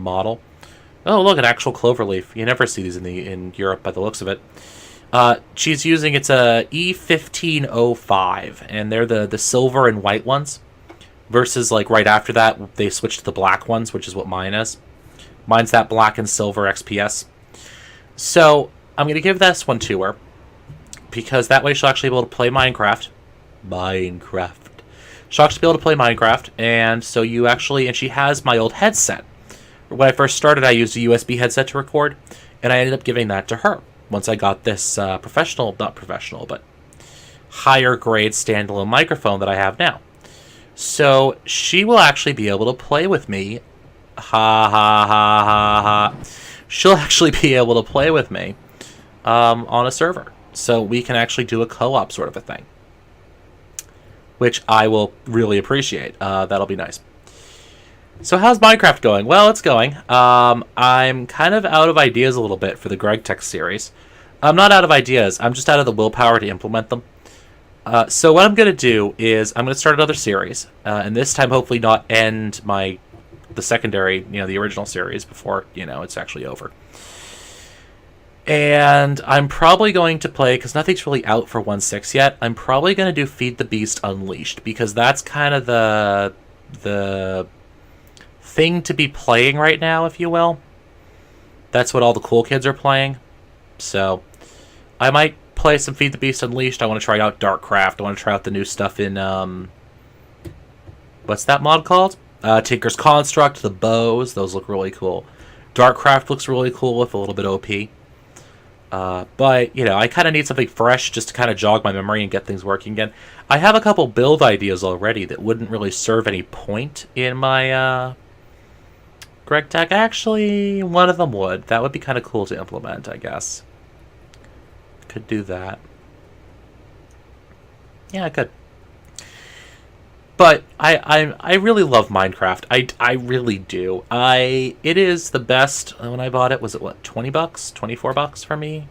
model. Oh, look, an actual cloverleaf. You never see these in Europe by the looks of it. She's using, it's a E1505, and they're the silver and white ones. Versus, like, right after that, they switched to the black ones, which is what mine is. Mine's that black and silver XPS. So, I'm going to give this one to her, because that way she'll actually be able to play Minecraft. She'll actually be able to play Minecraft, and so you actually, and she has my old headset. When I first started, I used a USB headset to record, and I ended up giving that to her. Once I got this not professional, but higher grade standalone microphone that I have now. So she will actually be able to play with me. Ha ha ha ha ha. She'll actually be able to play with me on a server. So we can actually do a co-op sort of a thing. Which I will really appreciate. That'll be nice. So how's Minecraft going? Well, it's going. I'm kind of out of ideas a little bit for the Greg Tech series. I'm not out of ideas. I'm just out of the willpower to implement them. So what I'm going to do is I'm going to start another series. And this time hopefully not end the secondary, the original series before, it's actually over. And I'm probably going to play, because nothing's really out for 1.6 yet, I'm probably going to do Feed the Beast Unleashed, because that's kind of the thing to be playing right now, if you will. That's what all the cool kids are playing. So, I might play some Feed the Beast Unleashed. I want to try out Darkcraft. I want to try out the new stuff in, what's that mod called? Tinker's Construct, the bows. Those look really cool. Darkcraft looks really cool with a little bit OP. But, I kind of need something fresh just to kind of jog my memory and get things working again. I have a couple build ideas already that wouldn't really serve any point in my, Greg Tech. Actually, one of them would. That would be kind of cool to implement, I guess. Could do that. Yeah, I could. But I really love Minecraft. I really do. It is the best. When I bought it, was it what, $20, $24 for me?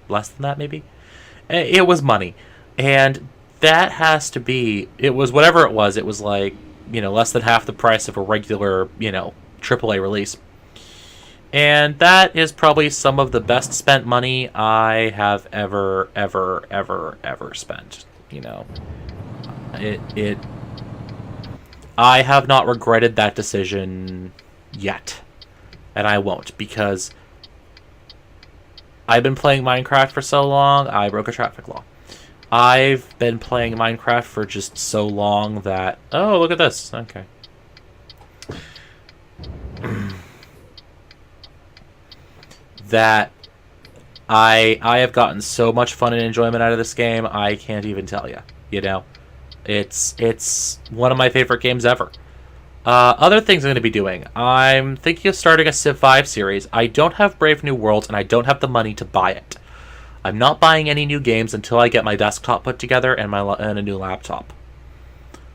Less than that, maybe. It was money, and that has to be. It was whatever it was. It was like less than half the price of a regular AAA release. And that is probably some of the best spent money I have ever spent. I have not regretted that decision yet. And I won't, because I've been playing Minecraft for so long, I broke a traffic law. I've been playing Minecraft for just so long that... Oh, look at this. Okay. That I have gotten so much fun and enjoyment out of this game, I can't even tell you. It's one of my favorite games ever. Other things I'm going to be doing. I'm thinking of starting a Civ 5 series. I don't have Brave New Worlds, and I don't have the money to buy it. I'm not buying any new games until I get my desktop put together and a new laptop.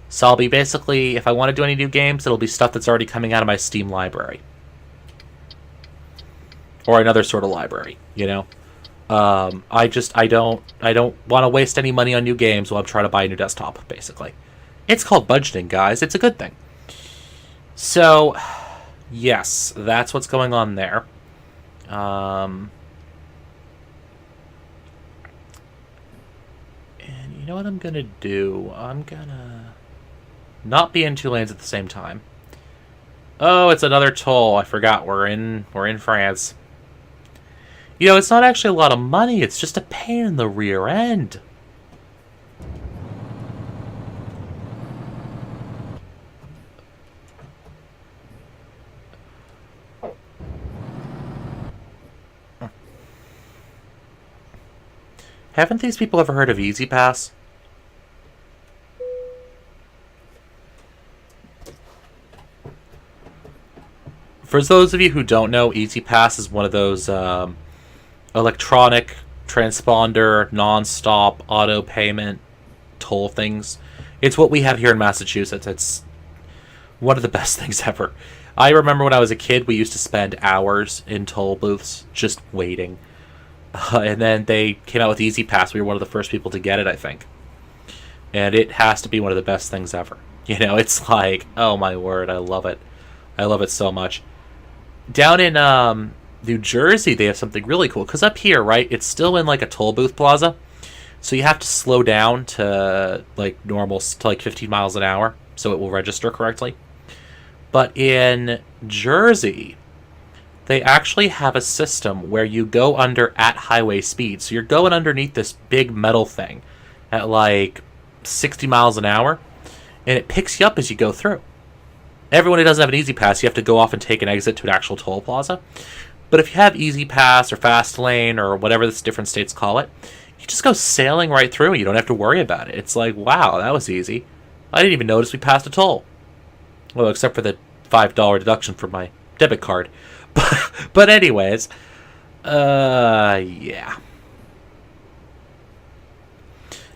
So I'll be basically, if I want to do any new games, it'll be stuff that's already coming out of my Steam library. Or another sort of library, I don't want to waste any money on new games while I'm trying to buy a new desktop, basically. It's called budgeting, guys. It's a good thing. So, yes, that's what's going on there. And you know what I'm going to do? I'm going to not be in two lanes at the same time. Oh, it's another toll. I forgot. We're in France. It's not actually a lot of money. It's just a pain in the rear end. Haven't these people ever heard of Easy Pass? For those of you who don't know, Easy Pass is one of those electronic transponder, non-stop auto payment toll things. It's what we have here in Massachusetts. It's one of the best things ever. I remember when I was a kid, we used to spend hours in toll booths just waiting. And then they came out with Easy Pass. We were one of the first people to get it, I think. And it has to be one of the best things ever. It's like, oh my word, I love it. I love it so much. Down in New Jersey, they have something really cool. Because up here, right, it's still in like a toll booth plaza. So you have to slow down to like normal, to like 15 miles an hour so it will register correctly. But in Jersey, they actually have a system where you go under at highway speed. So you're going underneath this big metal thing at like 60 miles an hour, and it picks you up as you go through. Everyone who doesn't have an Easy Pass, you have to go off and take an exit to an actual toll plaza. But if you have Easy Pass or Fast Lane or whatever the different states call it, you just go sailing right through and you don't have to worry about it. It's like, wow, that was easy. I didn't even notice we passed a toll. Well, except for the $5 deduction for my debit card. But anyways, yeah.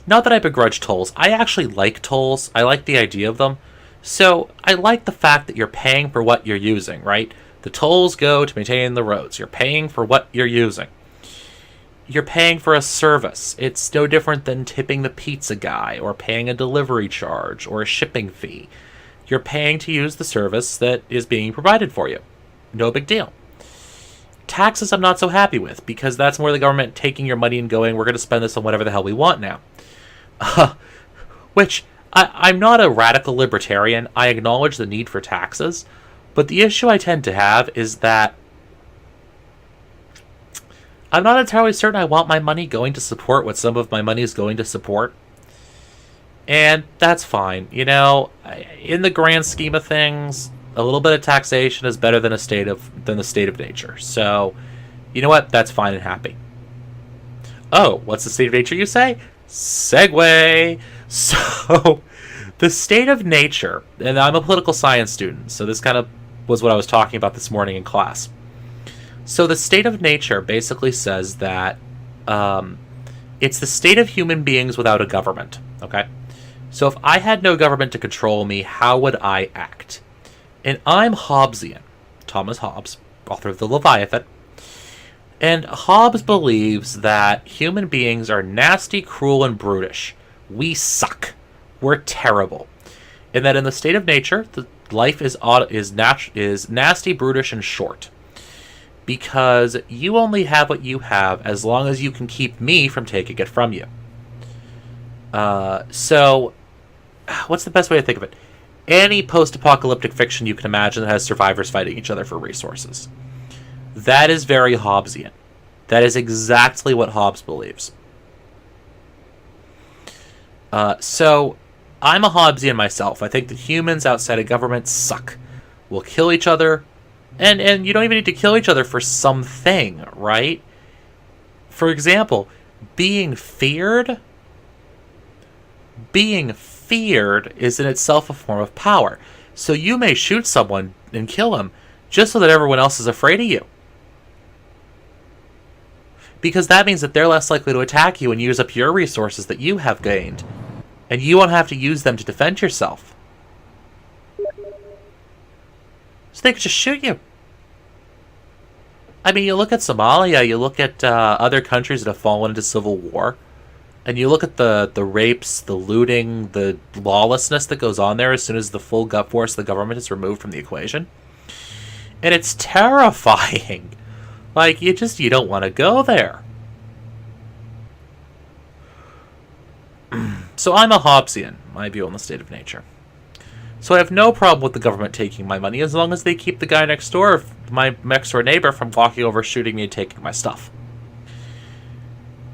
Not that I begrudge tolls. I actually like tolls. I like the idea of them. So I like the fact that you're paying for what you're using, right? The tolls go to maintain the roads. You're paying for what you're using. You're paying for a service. It's no different than tipping the pizza guy or paying a delivery charge or a shipping fee. You're paying to use the service that is being provided for you. No big deal. Taxes I'm not so happy with, because that's more the government taking your money and going, we're going to spend this on whatever the hell we want now. Which, I'm not a radical libertarian. I acknowledge the need for taxes. But the issue I tend to have is that I'm not entirely certain I want my money going to support what some of my money is going to support. And that's fine. You know, in the grand scheme of things, a little bit of taxation is better than the state of nature. So, you know what? That's fine and happy. Oh, what's the state of nature, you say? Segue. So, the state of nature, and I'm a political science student, so this kind of was what I was talking about this morning in class. So the state of nature basically says that it's the state of human beings without a government, okay? So if I had no government to control me, how would I act? And I'm Hobbesian, Thomas Hobbes, author of the Leviathan. And Hobbes believes that human beings are nasty, cruel, and brutish. We suck. We're terrible. And that in the state of nature, the life is nasty, brutish, and short. Because you only have what you have as long as you can keep me from taking it from you. So, what's the best way to think of it? Any post-apocalyptic fiction you can imagine that has survivors fighting each other for resources. That is very Hobbesian. That is exactly what Hobbes believes. So, I'm a Hobbesian myself. I think that humans outside of government suck. We'll kill each other. And you don't even need to kill each other for something, right? For example, being feared is in itself a form of power. So you may shoot someone and kill him just so that everyone else is afraid of you. Because that means that they're less likely to attack you and use up your resources that you have gained. And you won't have to use them to defend yourself. So they could just shoot you. I mean, you look at Somalia, you look at other countries that have fallen into civil war, and you look at the rapes, the looting, the lawlessness that goes on there as soon as the full gut force of the government is removed from the equation. And it's terrifying. Like, you don't want to go there. So I'm a Hobbesian, my view on the state of nature. So I have no problem with the government taking my money as long as they keep the guy next door, my next door neighbor, from walking over, shooting me, and taking my stuff.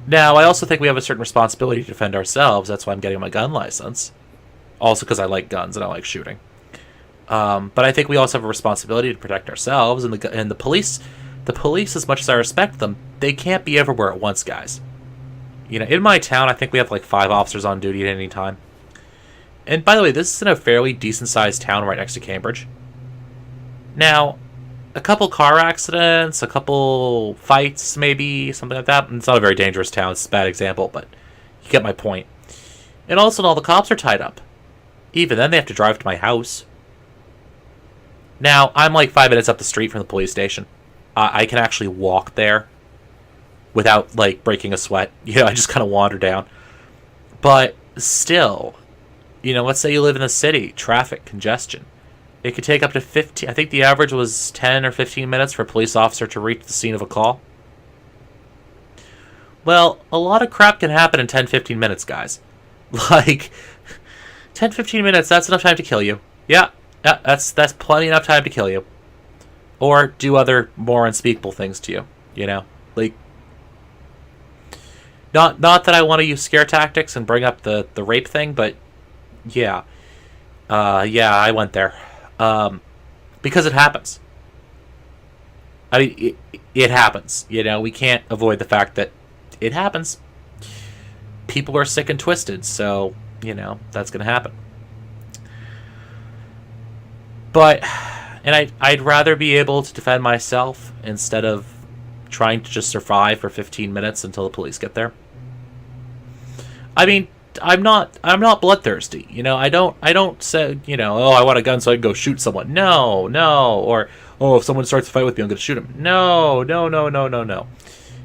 Now, I also think we have a certain responsibility to defend ourselves. That's why I'm getting my gun license. Also because I like guns and I like shooting. But I think we also have a responsibility to protect ourselves. And the police, as much as I respect them, they can't be everywhere at once, guys. You know, in my town, I think we have like 5 officers on duty at any time. And by the way, this is in a fairly decent-sized town right next to Cambridge. Now, a couple car accidents, a couple fights, maybe, something like that. And it's not a very dangerous town. It's a bad example, but you get my point. And also, all the cops are tied up. Even then, they have to drive to my house. Now, I'm like 5 minutes up the street from the police station. I can actually walk there without, like, breaking a sweat. You know, I just kind of wander down. But still, you know, let's say you live in a city, traffic, congestion. It could take up to 15. I think the average was 10 or 15 minutes for a police officer to reach the scene of a call. Well, a lot of crap can happen in 10, 15 minutes, guys. Like, 10, 15 minutes, that's enough time to kill you. Yeah, that's plenty enough time to kill you. Or do other more unspeakable things to you, you know? Like, not that I want to use scare tactics and bring up the rape thing, but yeah. Yeah, I went there. Because it happens. I mean, it happens. You know, we can't avoid the fact that it happens. People are sick and twisted, so, you know, that's going to happen. But, and I'd rather be able to defend myself instead of trying to just survive for 15 minutes until the police get there. I mean, I'm not bloodthirsty. You know, I don't say, you know, oh, I want a gun so I can go shoot someone. No. Or, oh, if someone starts to fight with me, I'm going to shoot him. No.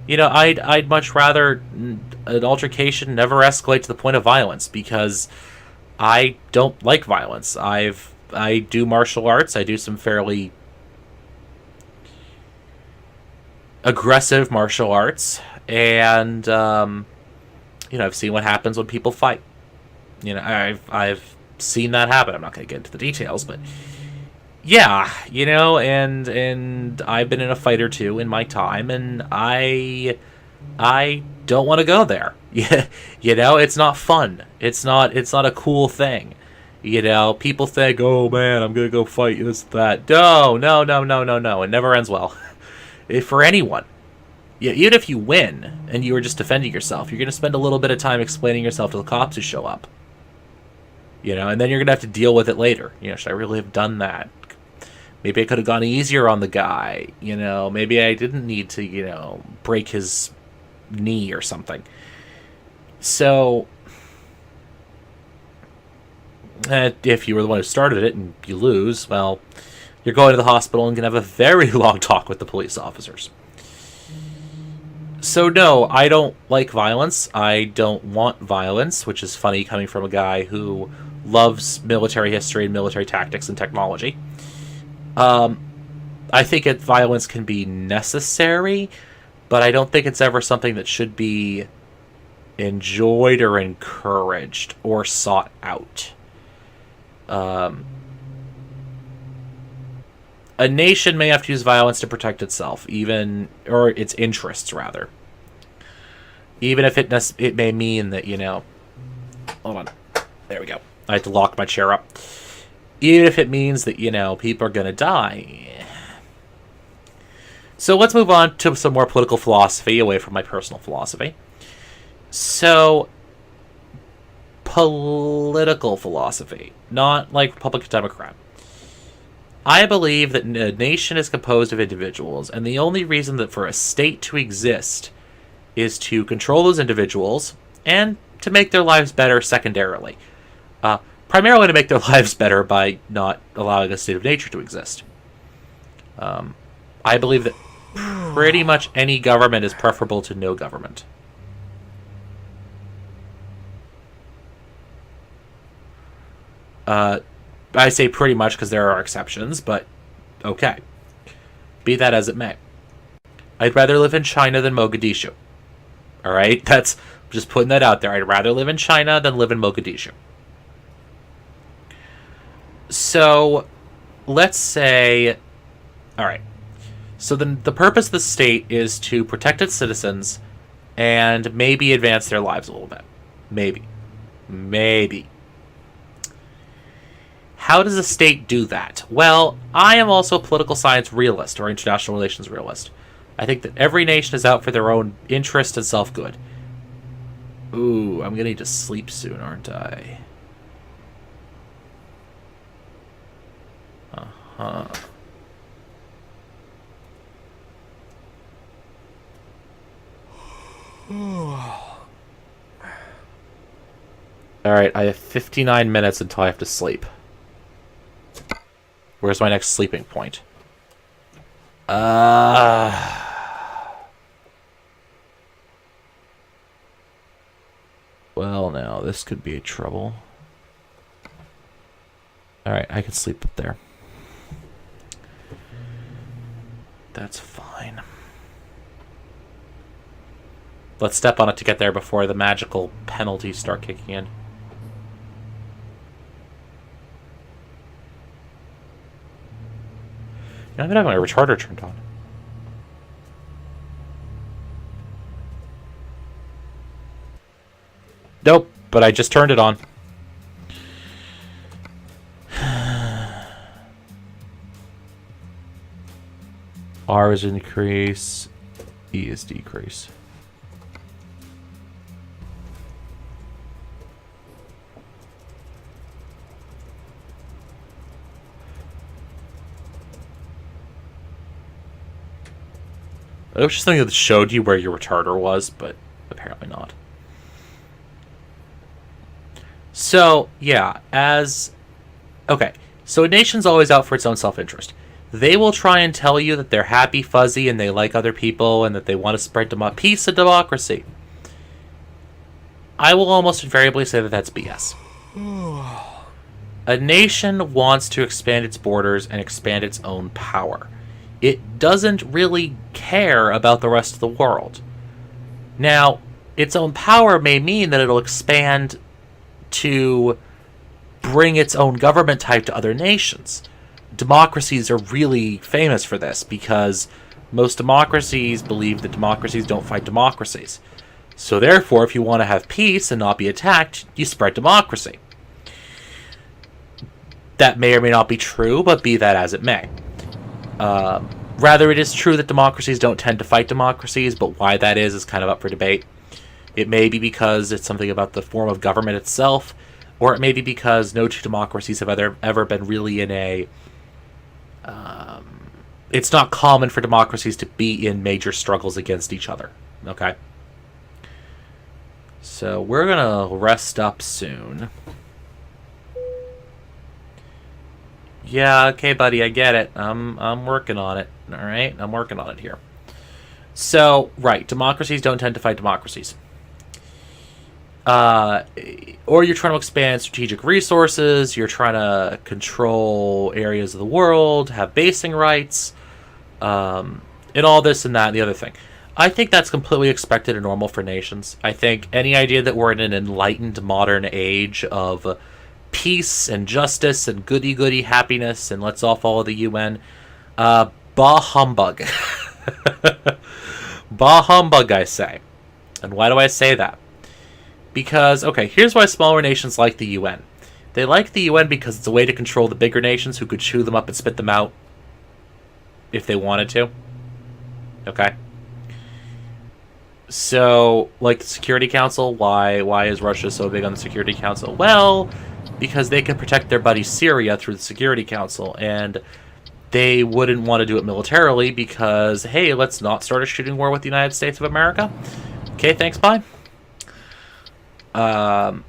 You know, I'd much rather an altercation never escalate to the point of violence, because I don't like violence. I do martial arts. I do some fairly aggressive martial arts, and you know, I've seen what happens when people fight. You know, I've seen that happen. I'm not going to get into the details, but yeah, you know, and I've been in a fight or two in my time, and I don't want to go there. Yeah, you know, it's not fun. It's not a cool thing. You know, people think, oh man, I'm gonna go fight this, that. No. It never ends well. For anyone. Yeah, even if you win and you were just defending yourself, you're gonna spend a little bit of time explaining yourself to the cops who show up. You know, and then you're gonna have to deal with it later. You know, should I really have done that? Maybe I could have gone easier on the guy. You know, maybe I didn't need to, you know, break his knee or something. So, if you were the one who started it and you lose, well, you're going to the hospital and going to have a very long talk with the police officers. So no, I don't like violence. I don't want violence, which is funny coming from a guy who loves military history and military tactics and technology. I think violence can be necessary, but I don't think it's ever something that should be enjoyed or encouraged or sought out. A nation may have to use violence to protect itself, or its interests, rather. Even if it may mean that, you know... Hold on. There we go. I had to lock my chair up. Even if it means that, you know, people are going to die. So let's move on to some more political philosophy, away from my personal philosophy. So, political philosophy, not like Republican Democrat. I believe that a nation is composed of individuals, and the only reason that for a state to exist is to control those individuals and to make their lives better secondarily. Primarily to make their lives better by not allowing a state of nature to exist. I believe that pretty much any government is preferable to no government. I say pretty much because there are exceptions, but okay. Be that as it may. I'd rather live in China than Mogadishu. Alright? That's just putting that out there. I'd rather live in China than live in Mogadishu. So, let's say... Alright. So then the purpose of the state is to protect its citizens and maybe advance their lives a little bit. Maybe. How does a state do that? Well, I am also a political science realist, or international relations realist. I think that every nation is out for their own interest and self-good. Ooh, I'm gonna need to sleep soon, aren't I? Uh-huh. Alright, I have 59 minutes until I have to sleep. Where's my next sleeping point? Well, now, this could be trouble. Alright, I can sleep up there. That's fine. Let's step on it to get there before the magical penalties start kicking in. You know, I'm gonna have my retarder turned on. Nope, but I just turned it on. R is increase, E is decrease. I was just thinking that showed you where your retarder was, but apparently not. So, yeah, okay, so a nation's always out for its own self-interest. They will try and tell you that they're happy, fuzzy, and they like other people, and that they want to spread peace and democracy. I will almost invariably say that that's BS. A nation wants to expand its borders and expand its own power. It doesn't really care about the rest of the world. Now, its own power may mean that it'll expand to bring its own government type to other nations. Democracies are really famous for this because most democracies believe that democracies don't fight democracies. So therefore, if you want to have peace and not be attacked, you spread democracy. That may or may not be true, but be that as it may. Rather, it is true that democracies don't tend to fight democracies, but why that is kind of up for debate. It may be because it's something about the form of government itself, or it may be because no two democracies have ever been really in a... it's not common for democracies to be in major struggles against each other. Okay? So we're going to rest up soon. Yeah, okay, buddy, I get it. I'm working on it. All right, I'm working on it here. So, right, democracies don't tend to fight democracies. Or you're trying to expand strategic resources. You're trying to control areas of the world, have basing rights, and all this and that and the other thing. I think that's completely expected and normal for nations. I think any idea that we're in an enlightened modern age of peace and justice and goody-goody happiness and let's all follow the UN. Bah humbug. Bah humbug, I say. And why do I say that? Because, okay, here's why smaller nations like the UN. They like the UN because it's a way to control the bigger nations who could chew them up and spit them out if they wanted to. Okay? So, like the Security Council, why is Russia so big on the Security Council? Well, because they can protect their buddy Syria through the Security Council, and they wouldn't want to do it militarily because, hey, let's not start a shooting war with the United States of America. Okay, thanks, bye. Let's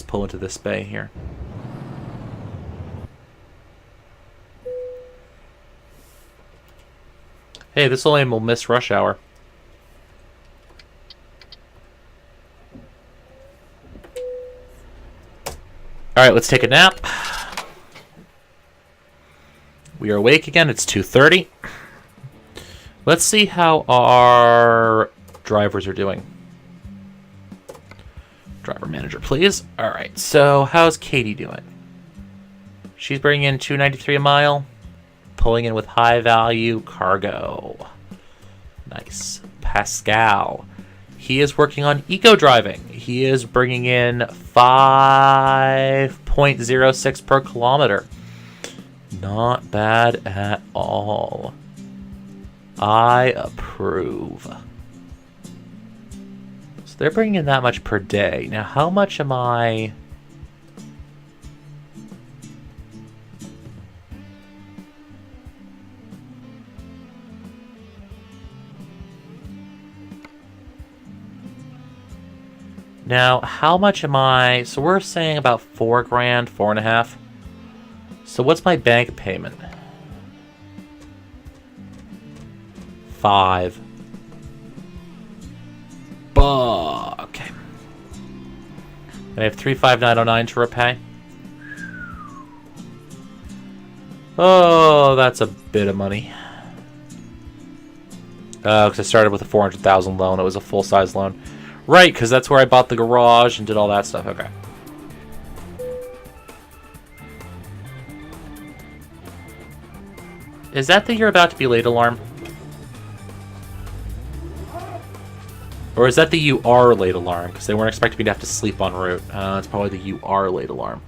pull into this bay here. Hey, this lane will miss rush hour. Alright, let's take a nap. We are awake again. It's 2:30. Let's see how our drivers are doing. Driver manager, please. Alright, so how's Katie doing? She's bringing in $2.93 a mile. Pulling in with high value cargo. Nice. Pascal. He is working on eco driving. He is bringing in 5.06 per kilometer. Not bad at all. I approve. So they're bringing in that much per day. Now, how much am I... Now, how much am I... So we're saying about $4 grand, 4.5. So what's my bank payment? 5. Okay. And I have 35909 to repay. Oh, that's a bit of money. Because I started with a 400,000 loan. It was a full-size loan. Right, because that's where I bought the garage and did all that stuff. Okay. Is that the "you're about to be late" alarm? Or is that the "you are late" alarm? Because they weren't expecting me to have to sleep en route. It's probably the "you are late" alarm.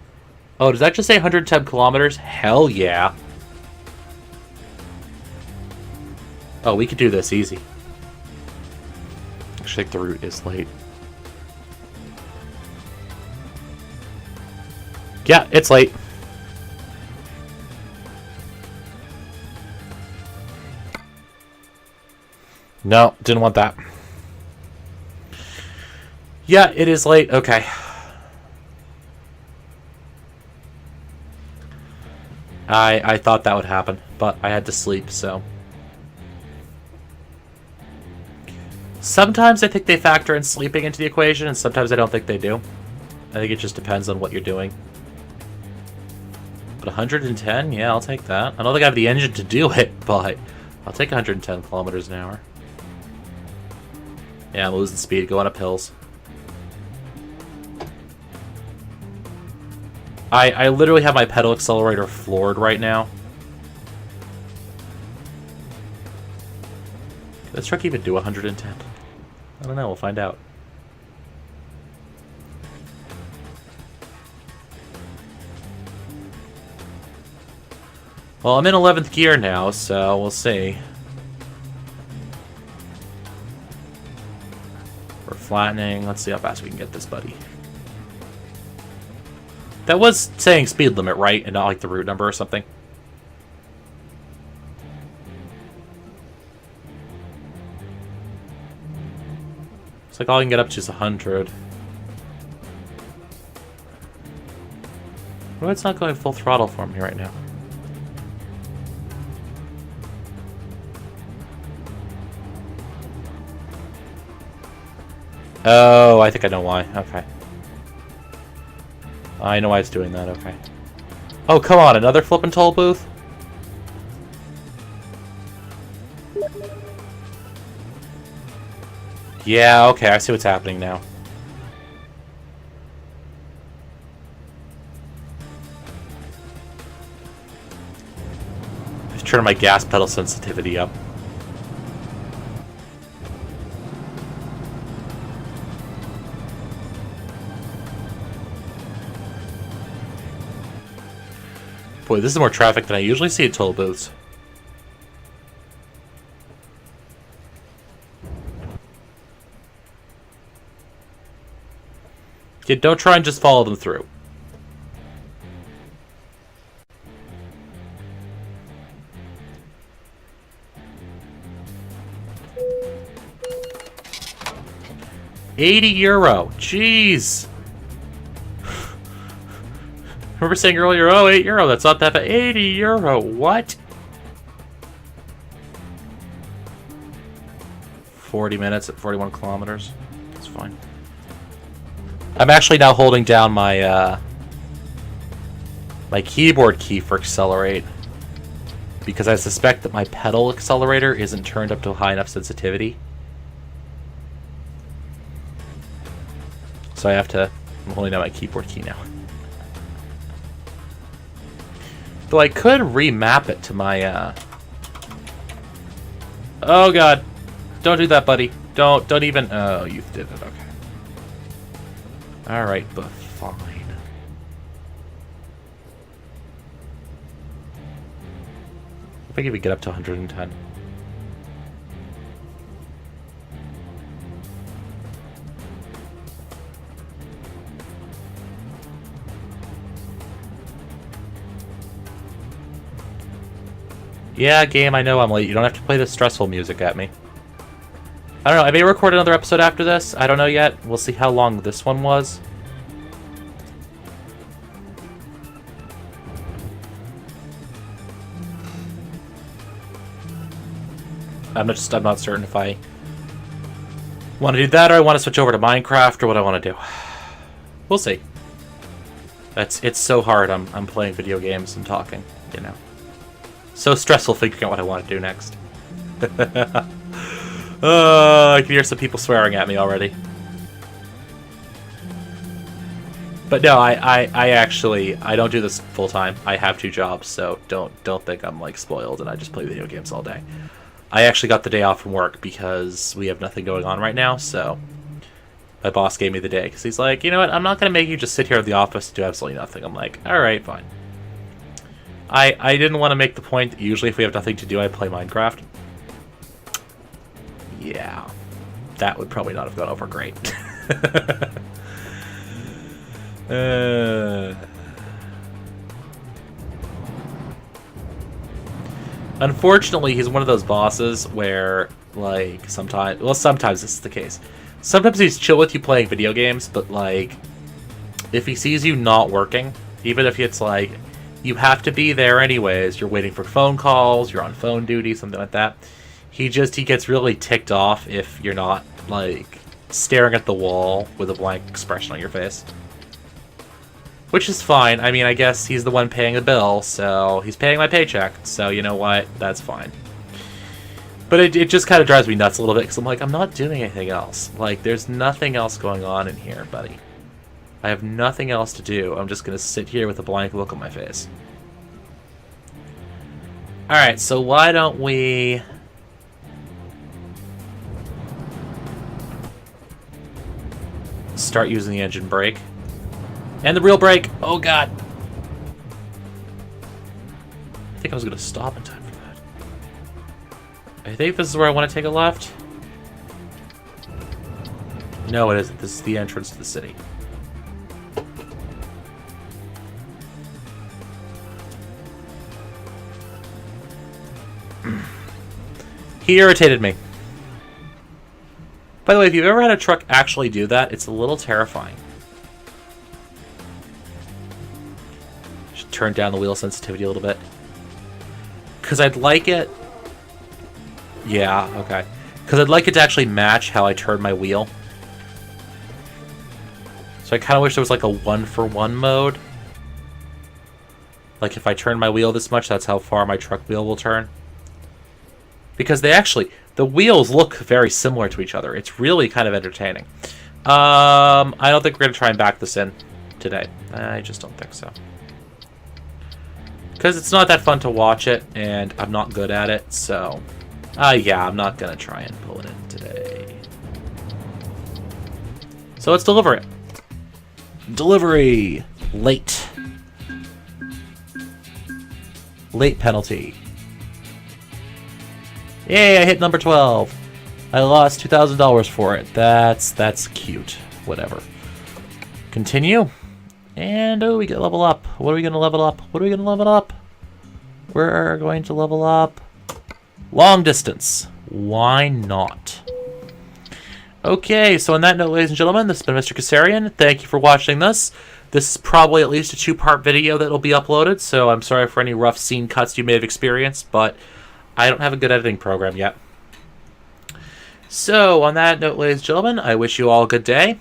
Oh, does that just say 110 kilometers? Hell yeah. Oh, we could do this easy. Actually, I think the route is late. Yeah, it's late. No, didn't want that. Yeah, it is late. Okay. I thought that would happen, but I had to sleep, so. Sometimes I think they factor in sleeping into the equation, and sometimes I don't think they do. I think it just depends on what you're doing. But 110? Yeah, I'll take that. I don't think I have the engine to do it, but I'll take 110 kilometers an hour. Yeah, I'm losing speed, going up hills. I literally have my pedal accelerator floored right now. Can this truck even do 110? I don't know, we'll find out. Well, I'm in 11th gear now, so we'll see. We're flattening. Let's see how fast we can get this, buddy. That was saying speed limit, right? And not like the route number or something. It's like all I can get up to is 100. Well, it's not going full throttle for me right now. Oh, I think I know why. Okay. I know why it's doing that, okay. Oh, come on, another flippin' toll booth? Yeah, okay, I see what's happening now. I've turned my gas pedal sensitivity up. Boy, this is more traffic than I usually see at toll booths. Yeah, don't try and just follow them through. €80. Jeez. I remember saying earlier, oh, €8, that's not that bad. €80, what? 40 minutes at 41 kilometers. That's fine. I'm actually now holding down my my keyboard key for accelerate, because I suspect that my pedal accelerator isn't turned up to a high enough sensitivity. So I'm holding down my keyboard key now. Though I could remap it to my, Oh god. Don't do that, buddy. Don't even... Oh, you did it, okay. Alright, but fine. I think if we get up to 110. Yeah, game, I know I'm late. You don't have to play this stressful music at me. I don't know, I may record another episode after this. I don't know yet. We'll see how long this one was. I'm not certain if I want to do that or I want to switch over to Minecraft or what I want to do. We'll see. It's so hard. I'm playing video games and talking, you know. So stressful figuring out what I want to do next. I can hear some people swearing at me already. But no, I actually don't do this full time. I have 2 jobs, so don't think I'm like spoiled and I just play video games all day. I actually got the day off from work because we have nothing going on right now, so my boss gave me the day because he's like, you know what, I'm not going to make you just sit here at the office and do absolutely nothing. I'm like, alright, fine. I didn't want to make the point that usually if we have nothing to do, I play Minecraft. Yeah, that would probably not have gone over great. Unfortunately, he's one of those bosses where, like, sometimes this is the case. Sometimes he's chill with you playing video games, but, like, if he sees you not working, even if it's, like, you have to be there anyways, you're waiting for phone calls, you're on phone duty, something like that, he gets really ticked off if you're not, like, staring at the wall with a blank expression on your face. Which is fine. I mean, I guess he's the one paying the bill, so he's paying my paycheck. So, you know what? That's fine. But it just kind of drives me nuts a little bit, because I'm like, I'm not doing anything else. Like, there's nothing else going on in here, buddy. I have nothing else to do. I'm just going to sit here with a blank look on my face. Alright, so why don't we... start using the engine brake. And the real brake! Oh god! I think I was going to stop in time for that. I think this is where I want to take a left. No, it isn't. This is the entrance to the city. He irritated me. By the way, if you've ever had a truck actually do that, it's a little terrifying. Should turn down the wheel sensitivity a little bit. Because I'd like it... Yeah, okay. Because I'd like it to actually match how I turn my wheel. So I kind of wish there was like a 1-for-1 mode. Like if I turn my wheel this much, that's how far my truck wheel will turn. Because they actually... The wheels look very similar to each other. It's really kind of entertaining. I don't think we're going to try and back this in today. I just don't think so. Because it's not that fun to watch it, and I'm not good at it, so... yeah, I'm not going to try and pull it in today. So let's deliver it. Delivery! Late. Late penalty. Yay, I hit number 12. I lost $2,000 for it. That's cute. Whatever. Continue. And, oh, we get level up. What are we going to level up? What are we going to level up? We're going to level up long distance. Why not? Okay, so on that note, ladies and gentlemen, this has been Mr. Kassarian. Thank you for watching this. This is probably at least a 2-part video that will be uploaded, so I'm sorry for any rough scene cuts you may have experienced, but I don't have a good editing program yet. So, on that note, ladies and gentlemen, I wish you all a good day.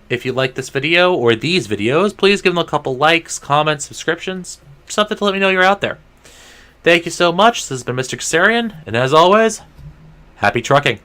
If you like this video or these videos, please give them a couple likes, comments, subscriptions, something to let me know you're out there. Thank you so much. This has been Mr. Kassarian, and as always, happy trucking.